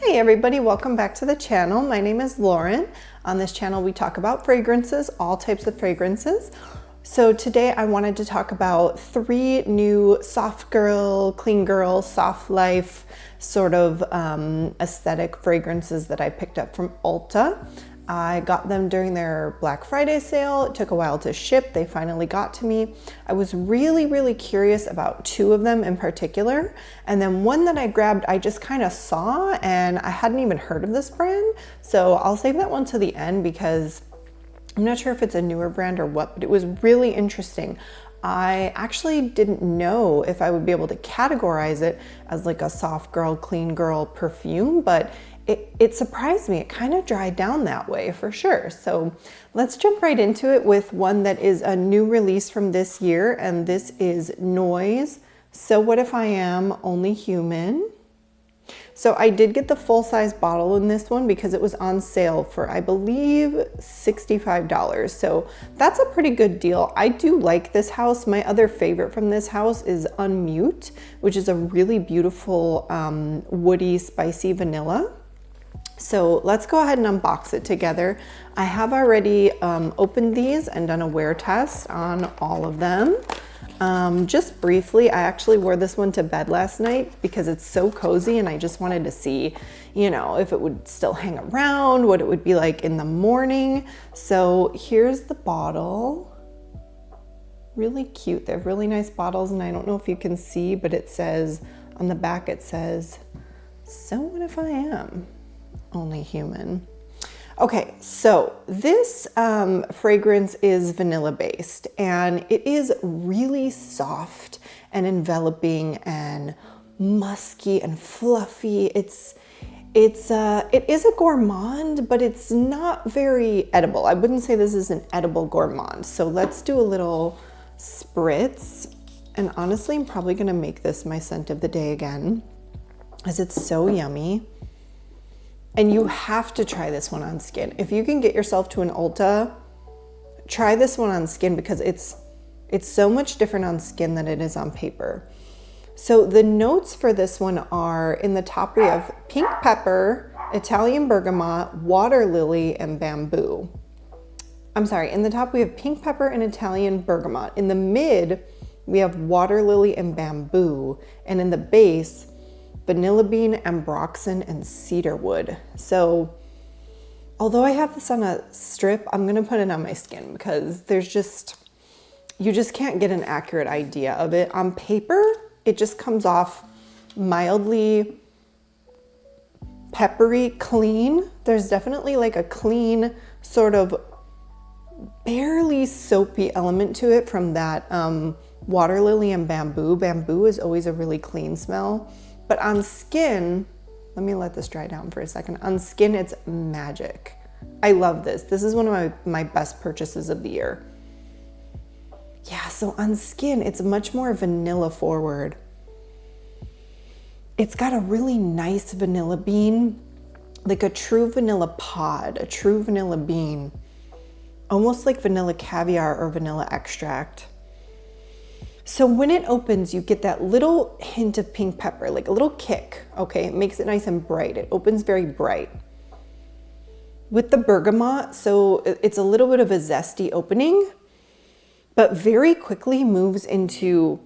Hey everybody, welcome back to the channel. My name is Lauren. On this channel we talk about fragrances, all types of fragrances. So today I wanted to talk about 3 new soft girl, clean girl, soft life sort of aesthetic fragrances that I picked up from Ulta. I got them during their Black Friday sale. It took a while to ship. They finally got to me. I was really curious about 2 of them in particular. And then one that I grabbed, I just kind of saw and I hadn't even heard of this brand. So I'll save that one to the end because I'm not sure if it's a newer brand or what, but it was really interesting. I actually didn't know if I would be able to categorize it as like a soft girl, clean girl perfume, but it surprised me. It kind of dried down that way for sure. So let's jump right into it with one that is a new release from this year, and this is Noyz. So What If I Am Only Human. So I did get the full-size bottle in this one because it was on sale for, I believe, $65. So that's a pretty good deal. I do like this house. My other favorite from this house is Unmute, which is a really beautiful woody, spicy vanilla. So let's go ahead and unbox it together. I have already opened these and done a wear test on all of them. Just briefly, I actually wore this one to bed last night because it's so cozy and I just wanted to see, you know, if it would still hang around, what it would be like in the morning. So here's the bottle. Really cute. They have really nice bottles, and I don't know if you can see, but it says on the back, it says, "So what if I am only human?" Okay, so this fragrance is vanilla based, and it is really soft and enveloping and musky and fluffy. It is a gourmand, but it's not very edible. I wouldn't say this is an edible gourmand. So let's do a little spritz. And honestly, I'm probably gonna make this my scent of the day again, as it's so yummy. And you have to try this one on skin. If you can get yourself to an Ulta, try this one on skin because it's so much different on skin than it is on paper. So the notes for this one are, in the top we have pink pepper, Italian bergamot, water lily, and bamboo. I'm sorry, in the top we have pink pepper and Italian bergamot. In the mid, we have water lily and bamboo. And in the base, vanilla bean, ambroxan, and cedarwood. So although I have this on a strip, I'm gonna put it on my skin because you just can't get an accurate idea of it. On paper, it just comes off mildly peppery, clean. There's definitely like a clean, sort of barely soapy element to it from that water lily and bamboo. Bamboo is always a really clean smell. But on skin, let me let this dry down for a second. On skin, it's magic. I love this. This is one of my best purchases of the year. Yeah, so on skin, it's much more vanilla forward. It's got a really nice vanilla bean, like a true vanilla pod, a true vanilla bean, almost like vanilla caviar or vanilla extract. So when it opens, you get that little hint of pink pepper, like a little kick, okay? It makes it nice and bright. It opens very bright. With the bergamot, so it's a little bit of a zesty opening, but very quickly moves into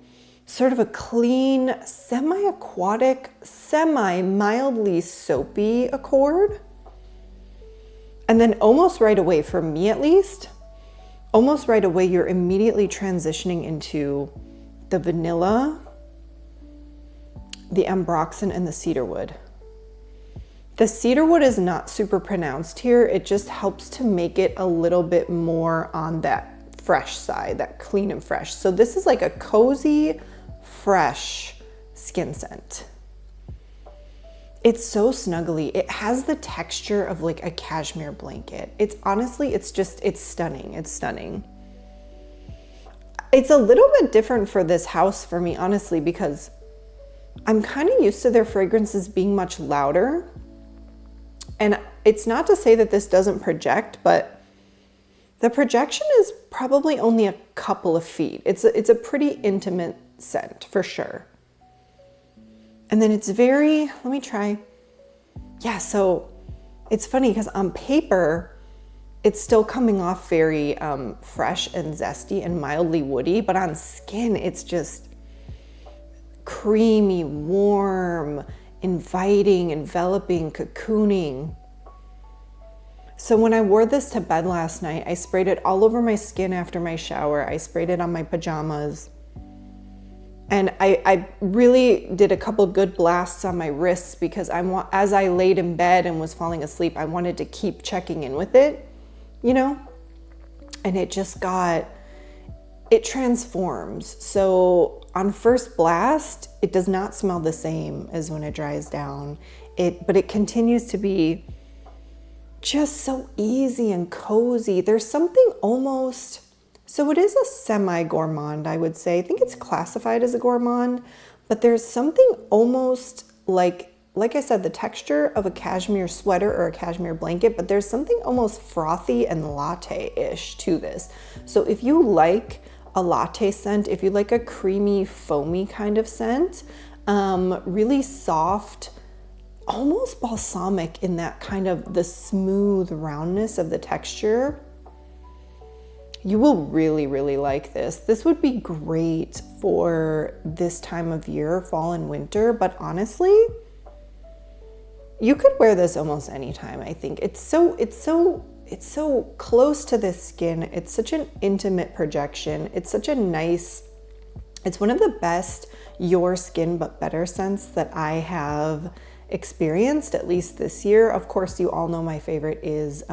sort of a clean, semi-aquatic, semi-mildly soapy accord. And then almost right away, for me at least, almost right away, you're immediately transitioning into the vanilla, the ambroxan, and the cedarwood. The cedarwood is not super pronounced here. It just helps to make it a little bit more on that fresh side, that clean and fresh. So this is like a cozy, fresh skin scent. It's so snuggly. It has the texture of like a cashmere blanket. It's honestly, it's stunning. It's stunning. It's a little bit different for this house for me, honestly, because I'm kind of used to their fragrances being much louder. And it's not to say that this doesn't project, but the projection is probably only a couple of feet. It's a pretty intimate scent for sure. And then it's very, let me try. yeah, so it's funny because on paper, it's still coming off very fresh and zesty and mildly woody, but on skin, it's just creamy, warm, inviting, enveloping, cocooning. So when I wore this to bed last night, I sprayed it all over my skin after my shower. I sprayed it on my pajamas. And I really did a couple good blasts on my wrists because as I laid in bed and was falling asleep, I wanted to keep checking in with it, you know? And it transforms. So on first blast, it does not smell the same as when it dries down. But it continues to be just so easy and cozy. There's something almost, so it is a semi-gourmand, I would say. I think it's classified as a gourmand, but there's something almost like I said, the texture of a cashmere sweater or a cashmere blanket, but there's something almost frothy and latte-ish to this. So if you like a latte scent, if you like a creamy, foamy kind of scent, really soft, almost balsamic in that kind of the smooth roundness of the texture, you will really, really like this. This would be great for this time of year, fall and winter, but honestly, you could wear this almost anytime. I think it's so close to the skin. It's such an intimate projection. It's one of the best your skin but better scents that I have experienced, at least this year. Of course, you all know my favorite is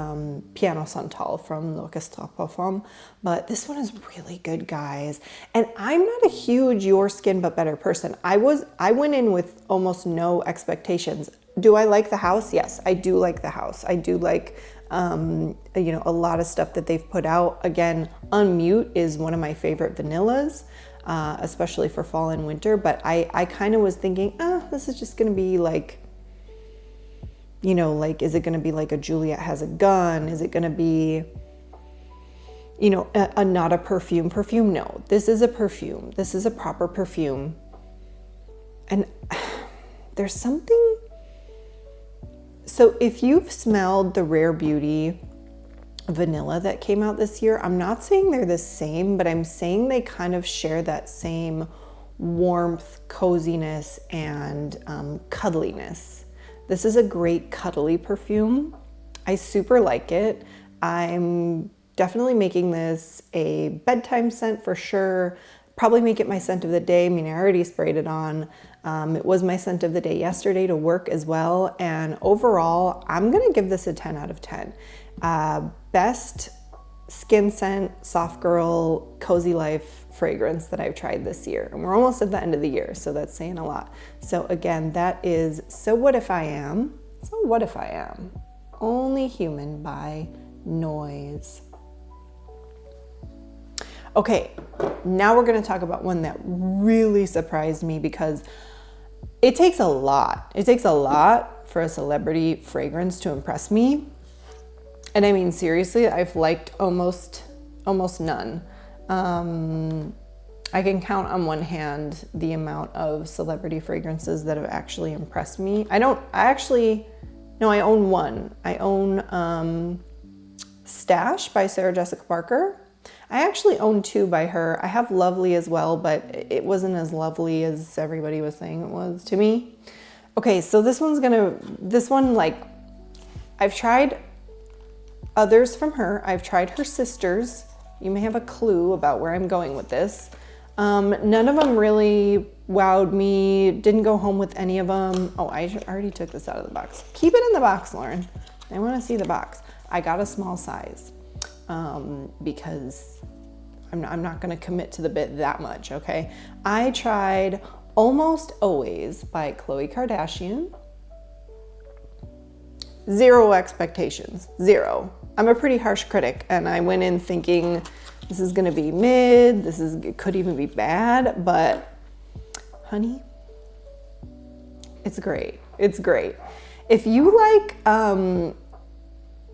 Piano Santal from L'Orchestre Parfum, but this one is really good, guys. And I'm not a huge your skin but better person. I went in with almost no expectations. Do I like the house? Yes, I do like the house. I do like a lot of stuff that they've put out. Again, Unmute is one of my favorite vanillas, especially for fall and winter. But I kind of was thinking, this is just going to be like, is it going to be like a Juliet Has a Gun? Is it going to be, not a perfume? No, this is a perfume. This is a proper perfume. And there's something. So if you've smelled the Rare Beauty vanilla that came out this year, I'm not saying they're the same, but I'm saying they kind of share that same warmth, coziness, and cuddliness. This is a great cuddly perfume. I super like it. I'm definitely making this a bedtime scent for sure. Probably make it my scent of the day. I mean, I already sprayed it on. It was my scent of the day yesterday to work as well. And overall, I'm gonna give this a 10 out of 10. Best skin scent, soft girl, cozy life fragrance that I've tried this year. And we're almost at the end of the year, so that's saying a lot. So again, that is So What If I Am? So What If I Am? Only Human by Noyz. Okay, now we're gonna talk about one that really surprised me because it takes a lot. It takes a lot for a celebrity fragrance to impress me. And I mean, seriously, I've liked almost none. I can count on one hand the amount of celebrity fragrances that have actually impressed me. I own one. I own Stash by Sarah Jessica Parker. I actually own two by her. I have Lovely as well, but it wasn't as lovely as everybody was saying it was to me. Okay, so this one, I've tried others from her. I've tried her sisters. You may have a clue about where I'm going with this. None of them really wowed me. Didn't go home with any of them. Oh, I already took this out of the box. Keep it in the box, Lauren. I want to see the box. I got a small size because I'm not going to commit to the bit that much, okay? I tried Almost Always by Khloé Kardashian. Zero expectations, zero. I'm a pretty harsh critic, and I went in thinking this is gonna be mid, it could even be bad, but honey, it's great. It's great. If you like,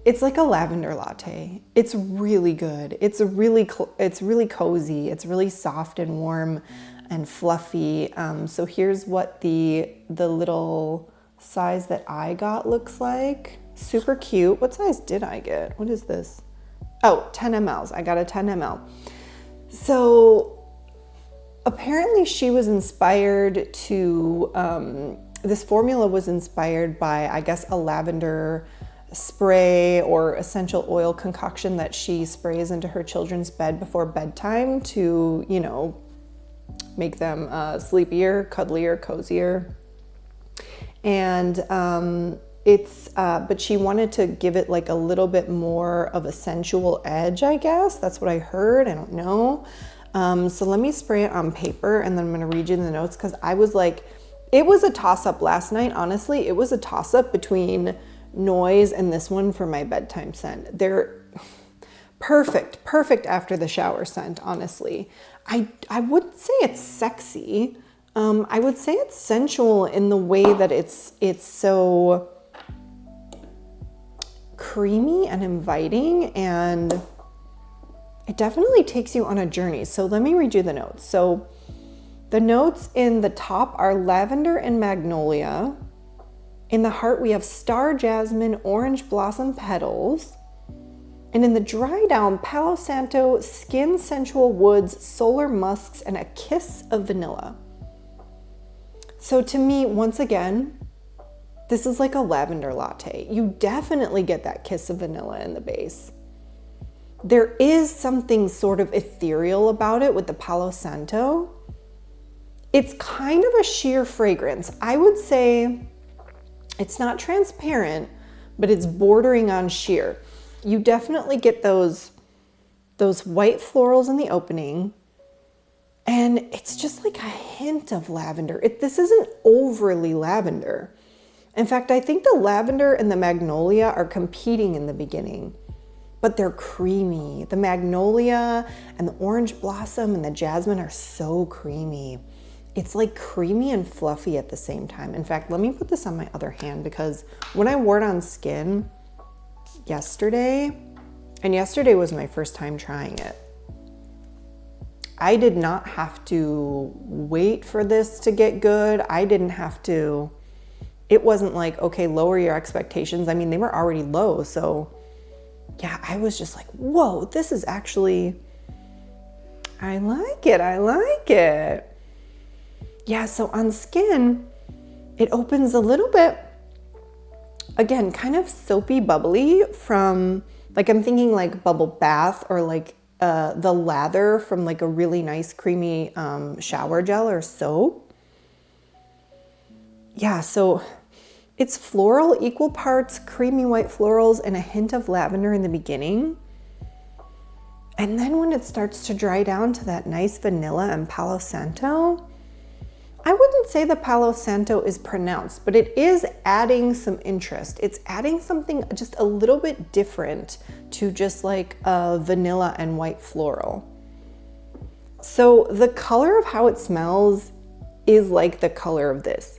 it's like a lavender latte. It's really good. It's really cozy. It's really soft and warm and fluffy. So here's what the little size that I got looks like. Super cute. What size did I get? What is this? Oh, 10 mLs. I got a 10 ml. So apparently she was inspired to, this formula was inspired by, I guess, a lavender spray or essential oil concoction that she sprays into her children's bed before bedtime to, you know, make them sleepier, cuddlier, cozier. And but she wanted to give it like a little bit more of a sensual edge, I guess. That's what I heard. I don't know. So let me spray it on paper and then I'm going to read you the notes, because I was like, it was a toss-up last night. Honestly, it was a toss-up between Noyz and this one for my bedtime scent. They're perfect after the shower scent, honestly. I wouldn't say it's sexy. I would say it's sensual in the way that it's so creamy and inviting, and it definitely takes you on a journey. So let me read you the notes. So the notes in the top are lavender and magnolia. In the heart, we have star jasmine, orange blossom petals. And in the dry down, Palo Santo, skin sensual woods, solar musks, and a kiss of vanilla. So to me, once again, this is like a lavender latte. You definitely get that kiss of vanilla in the base. There is something sort of ethereal about it with the Palo Santo. It's kind of a sheer fragrance. I would say it's not transparent, but it's bordering on sheer. You definitely get those white florals in the opening, and it's just like a hint of lavender. This isn't overly lavender. In fact, I think the lavender and the magnolia are competing in the beginning, but they're creamy. The magnolia and the orange blossom and the jasmine are so creamy. It's like creamy and fluffy at the same time. In fact, let me put this on my other hand, because when I wore it on skin yesterday, and yesterday was my first time trying it, I did not have to wait for this to get good. I didn't have to, it wasn't like, okay, lower your expectations. I mean, they were already low. So yeah, I was just like, whoa, this is actually, I like it. I like it. Yeah, so on skin, it opens a little bit, again, kind of soapy, bubbly from, like, I'm thinking like bubble bath, or like the lather from like a really nice creamy shower gel or soap. Yeah, so it's floral, equal parts creamy white florals and a hint of lavender in the beginning. And then when it starts to dry down to that nice vanilla and Palo Santo, I wouldn't say the Palo Santo is pronounced, but it is adding some interest. It's adding something just a little bit different to just like a vanilla and white floral. So the color of how it smells is like the color of this.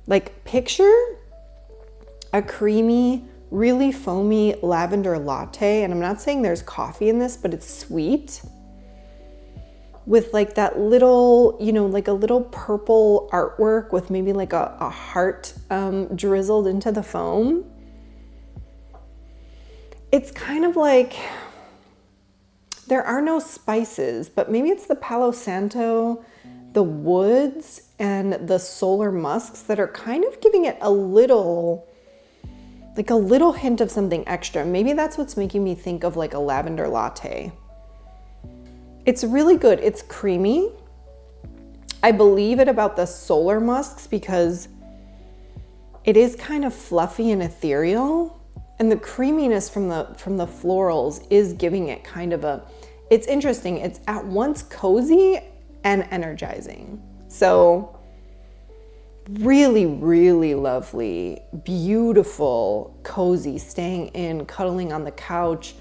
Like, picture a creamy, really foamy lavender latte. And I'm not saying there's coffee in this, but it's sweet, with like that little, you know, like a little purple artwork with maybe like a heart drizzled into the foam. It's kind of like, there are no spices, but maybe it's the Palo Santo, the woods, and the solar musks that are kind of giving it a little, like a little hint of something extra. Maybe that's what's making me think of like a lavender latte. It's really good. It's creamy. I believe it about the solar musks because it is kind of fluffy and ethereal, and the creaminess from the florals is giving it kind of a, it's interesting. It's at once cozy and energizing. So really, really lovely, beautiful, cozy, staying in, cuddling on the couch,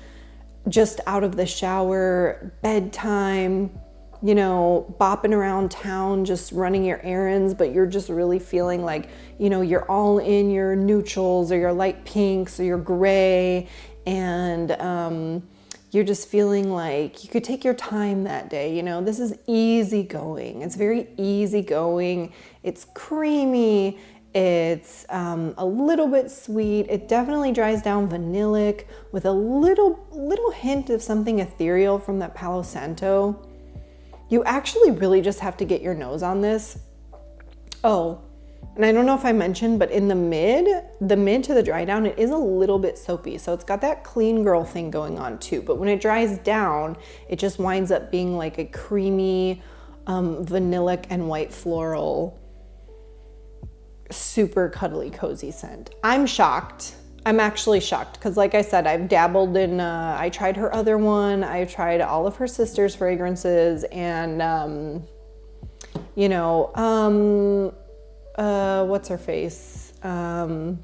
just out of the shower, bedtime, you know, bopping around town, just running your errands, but you're just really feeling like, you know, you're all in your neutrals or your light pinks or your gray, and you're just feeling like you could take your time that day. You know, this is easy going. It's very easy going. It's creamy. It's a little bit sweet. It definitely dries down vanillic with a little hint of something ethereal from that Palo Santo. You actually really just have to get your nose on this. Oh, and I don't know if I mentioned, but in the mid to the dry down, it is a little bit soapy. So it's got that clean girl thing going on too. But when it dries down, it just winds up being like a creamy, vanillic and white floral, super cuddly, cozy scent. I'm shocked. I'm actually shocked because like I said, I've dabbled in, I tried her other one. I tried all of her sister's fragrances and, you know, what's her face? The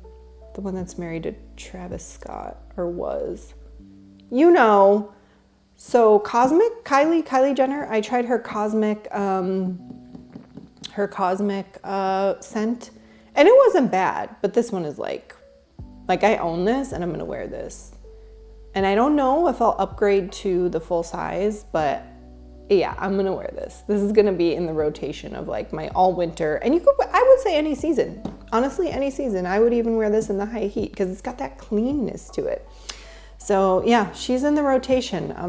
one that's married to Travis Scott, or was, you know. So Cosmic, Kylie Jenner, I tried her Cosmic scent, and it wasn't bad, but this one is like I own this and I'm gonna wear this. And I don't know if I'll upgrade to the full size, but yeah, I'm gonna wear this. This is gonna be in the rotation of like my all winter, and I would say any season. Honestly, any season. I would even wear this in the high heat because it's got that cleanness to it. So yeah, she's in the rotation. I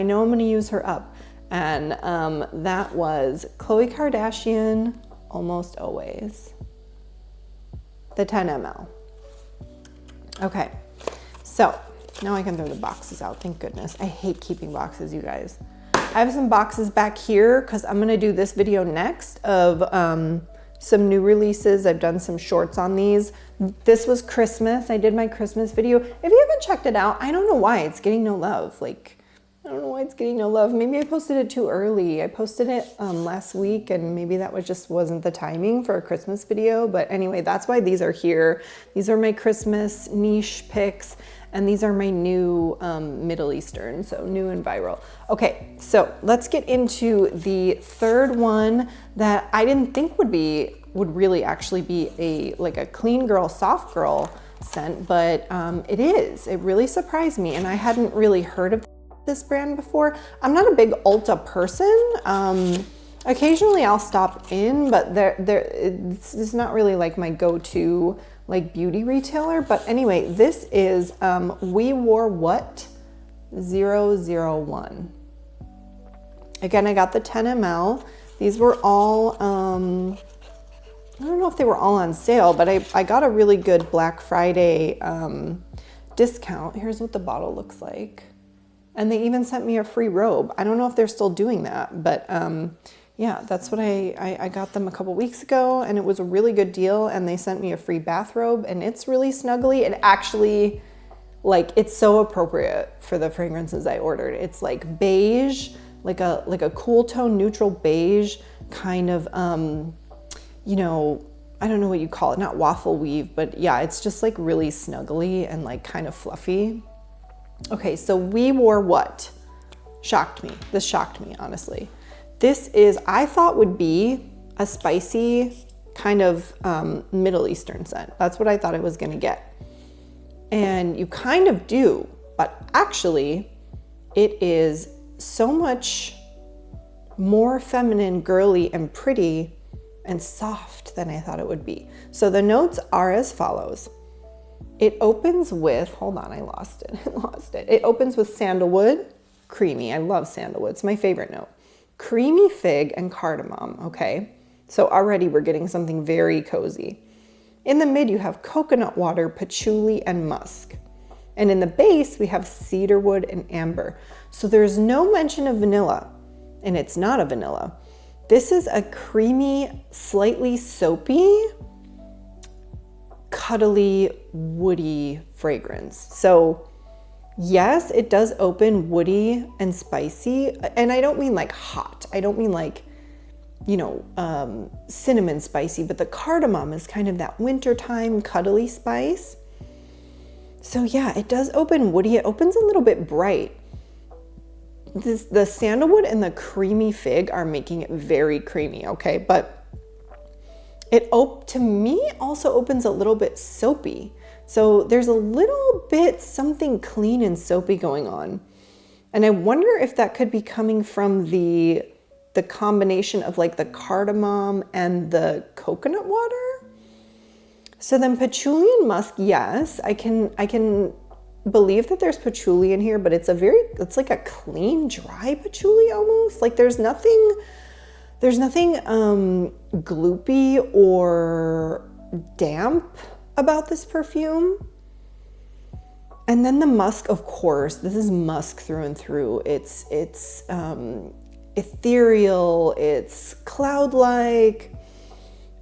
know I'm gonna use her up. And that was Khloé Kardashian, Almost Always. The 10 ml. Okay, so now I can throw the boxes out, thank goodness. I hate keeping boxes, you guys. I have some boxes back here because I'm gonna do this video next of some new releases. I've done some shorts on these. This was Christmas. I did my Christmas video. If you haven't checked it out, I don't know why it's getting no love. Like, I don't know why it's getting no love. Maybe I posted it too early. I posted it last week and maybe that wasn't the timing for a Christmas video. But anyway, that's why these are here. These are my Christmas niche picks. And these are my new Middle Eastern, so new and viral. Okay, so let's get into the third one that I didn't think would really actually be a clean girl, soft girl scent, but it is. It really surprised me, and I hadn't really heard of this brand before. I'm not a big Ulta person. Occasionally I'll stop in, but it's not really like my go-to like beauty retailer. But anyway, this is We Wore What 001. Again, I got the 10 ml. These were all, I don't know if they were all on sale, but I got a really good Black Friday discount. Here's what the bottle looks like. And they even sent me a free robe. I don't know if they're still doing that, but yeah, that's what I got them a couple weeks ago, and it was a really good deal, and they sent me a free bathrobe, and it's really snuggly. It actually, like, it's so appropriate for the fragrances I ordered. It's like beige, like a cool tone, neutral beige, kind of, you know, I don't know what you call it, not waffle weave, but yeah, it's just like really snuggly and like kind of fluffy. Okay, so We Wore What shocked me. This shocked me, honestly. This is, I thought would be a spicy kind of Middle Eastern scent. That's what I thought I was gonna get. And you kind of do, but actually it is so much more feminine, girly, and pretty and soft than I thought it would be. So the notes are as follows. It opens with, hold on, I lost it. It opens with sandalwood, creamy. I love sandalwood, it's my favorite note. Creamy fig and cardamom, okay? So already we're getting something very cozy. In the mid, you have coconut water, patchouli, and musk. And in the base, we have cedarwood and amber. So there's no mention of vanilla, and it's not a vanilla. This is a creamy, slightly soapy, cuddly, woody fragrance. So yes, it does open woody and spicy. And I don't mean like hot. I don't mean like, you know, cinnamon spicy, but the cardamom is kind of that wintertime cuddly spice. So yeah, it does open woody. It opens a little bit bright. The sandalwood and the creamy fig are making it very creamy, okay? But it to me also opens a little bit soapy. So there's a little bit something clean and soapy going on. And I wonder if that could be coming from the combination of like the cardamom and the coconut water. So then patchouli and musk, yes, I can believe that there's patchouli in here, but it's like a clean, dry patchouli almost. Like there's nothing gloopy or damp about this perfume. And then the musk, of course, this is musk through and through. It's ethereal, it's cloud-like.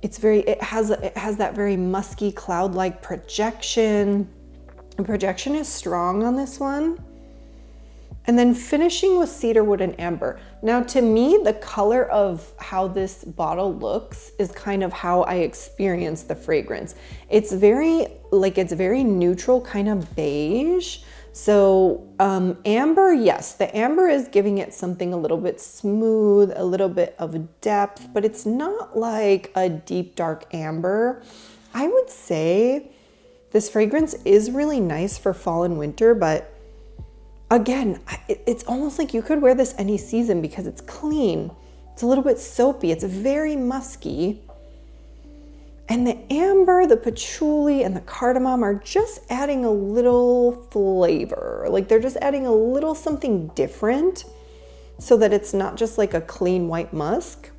It has that very musky cloud-like projection. The projection is strong on this one. And then finishing with cedarwood and amber. Now to me, the color of how this bottle looks is kind of how I experience the fragrance. It's very neutral, kind of beige. So amber, yes, the amber is giving it something a little bit smooth, a little bit of depth, but it's not like a deep dark amber. I would say this fragrance is really nice for fall and winter, but again, it's almost like you could wear this any season because it's clean. It's a little bit soapy. It's very musky. And the amber, the patchouli, and the cardamom are just adding a little flavor. Like they're just adding a little something different so that it's not just like a clean white musk.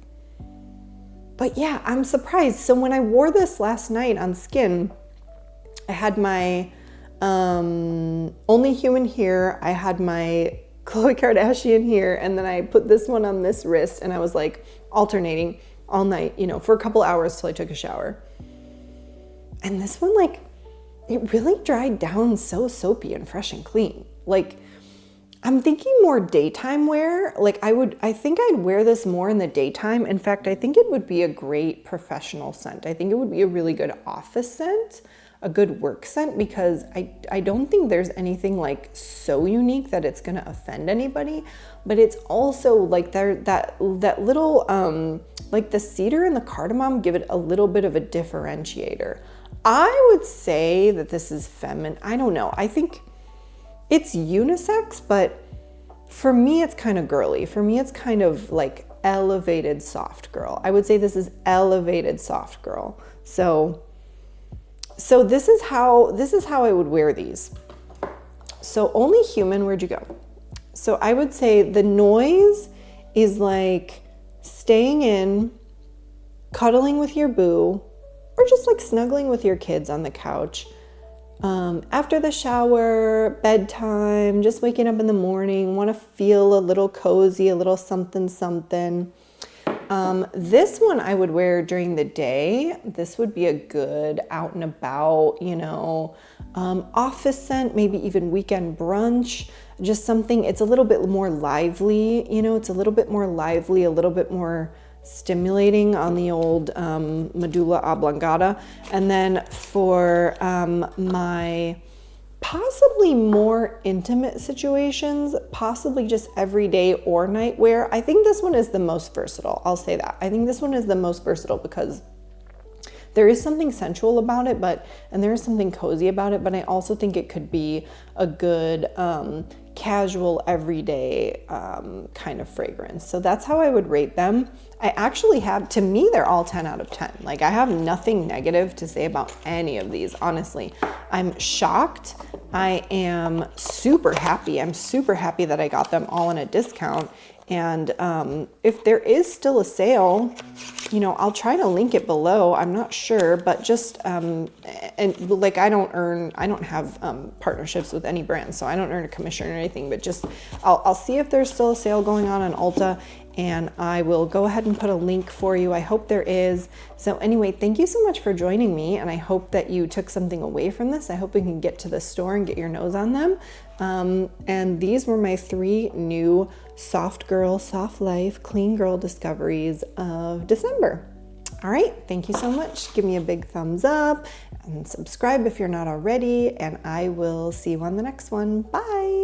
But yeah, I'm surprised. So when I wore this last night on skin, I had my Only Human here, I had my Khloé Kardashian here, and then I put this one on this wrist, and I was like alternating all night, for a couple hours till I took a shower. And this one, like, it really dried down so soapy and fresh and clean. Like, I'm thinking more daytime wear. Like I think I'd wear this more in the daytime. In fact, I think it would be a great professional scent. I think it would be a really good office scent, a good work scent, because I don't think there's anything like so unique that it's gonna offend anybody, but it's also like that little, like the cedar and the cardamom give it a little bit of a differentiator. I would say that this is feminine. I don't know. I think it's unisex, but for me, it's kind of girly. For me, it's kind of like elevated soft girl. I would say this is elevated soft girl. So this is how I would wear these. So Only Human, where'd you go? So I would say the Noyz is like staying in, cuddling with your boo, or just like snuggling with your kids on the couch. After the shower, bedtime, just waking up in the morning, want to feel a little cozy, a little something, something. This one I would wear during the day. This would be a good out and about, office scent, maybe even weekend brunch, just something, it's a little bit more lively, it's a little bit more lively, a little bit more stimulating on the old medulla oblongata. And then for my possibly more intimate situations, possibly just everyday or night wear, I think this one is the most versatile. I'll say that. I think this one is the most versatile because there is something sensual about it, and there is something cozy about it, but I also think it could be a good casual, everyday kind of fragrance. So that's how I would rate them. I actually have, to me, they're all 10 out of 10. Like I have nothing negative to say about any of these, honestly. I'm shocked. I am super happy. I'm super happy that I got them all on a discount. And if there is still a sale, I'll try to link it below. I'm not sure, but just, and like I don't have partnerships with any brands, so I don't earn a commission or anything, but just, I'll see if there's still a sale going on Ulta, and I will go ahead and put a link for you. I hope there is. So anyway, thank you so much for joining me, and I hope that you took something away from this. I hope you can get to the store and get your nose on them. And these were my 3 new soft girl, soft life, clean girl discoveries of December. All right, thank you so much. Give me a big thumbs up and subscribe if you're not already, and I will see you on the next one. Bye.